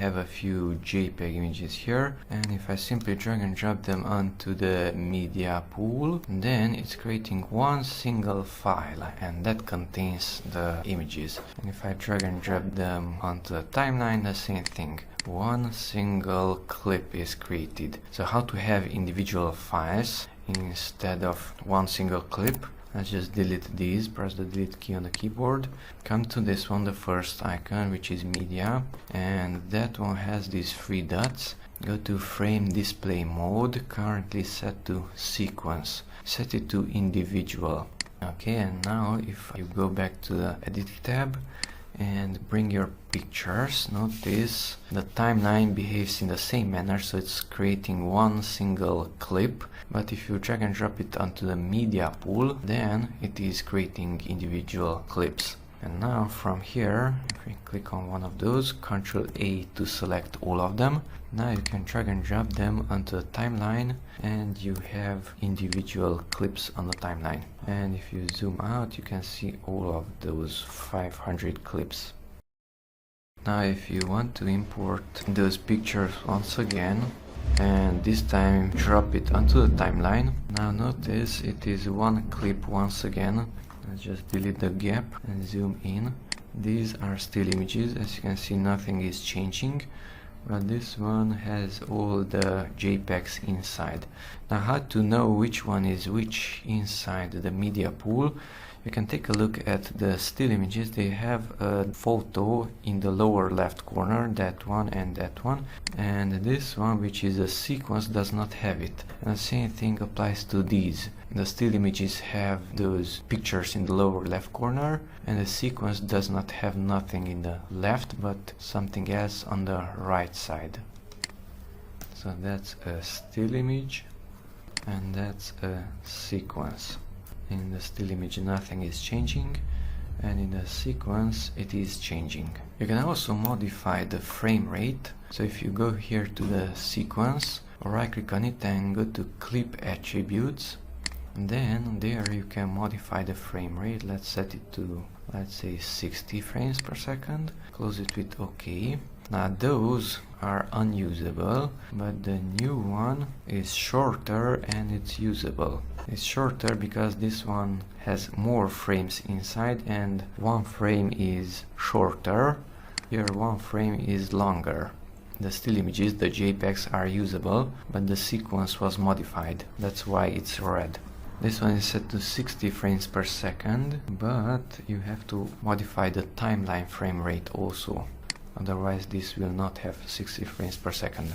have a few JPEG images here, and if I simply drag and drop them onto the media pool, then it's creating one single file, and that contains the images. And if I drag and drop them onto the timeline, the same thing. One single clip is created. So how to have individual files instead of one single clip? Let's just delete these, press the delete key on the keyboard, come to this one, the first icon, which is media, and that one has these three dots. Go to frame display mode, currently set to sequence, set it to individual. Okay, and now if you go back to the edit tab and bring your pictures, notice the timeline behaves in the same manner, so it's creating one single clip, but if you drag and drop it onto the media pool, then it is creating individual clips. And now from here, if we click on one of those, Ctrl A to select all of them, now you can drag and drop them onto the timeline and you have individual clips on the timeline. And if you zoom out, you can see all of those 500 clips. Now if you want to import those pictures once again, and this time drop it onto the timeline, now notice it is one clip once again. Let's just delete the gap and zoom in. These are still images, as you can see nothing is changing, but this one has all the JPEGs inside. Now how to know which one is which inside the media pool? You can take a look at the still images. They have a photo in the lower left corner, that one and that one, and this one, which is a sequence, does not have it. And the same thing applies to these. The still images have those pictures in the lower left corner, and the sequence does not have nothing in the left but something else on the right side. So that's a still image and that's a sequence. In the still image nothing is changing, and in the sequence it is changing. You can also modify the frame rate. So if you go here to the sequence, right click on it and go to clip attributes, and then there you can modify the frame rate. Let's set it to, let's say, 60 frames per second. Close it with OK. Now those are unusable, but the new one is shorter and it's usable. It's shorter because this one has more frames inside, and one frame is shorter. Here one frame is longer. The still images, the JPEGs, are usable, but the sequence was modified. That's why it's red. This one is set to 60 frames per second, but you have to modify the timeline frame rate also. Otherwise this will not have 60 frames per second.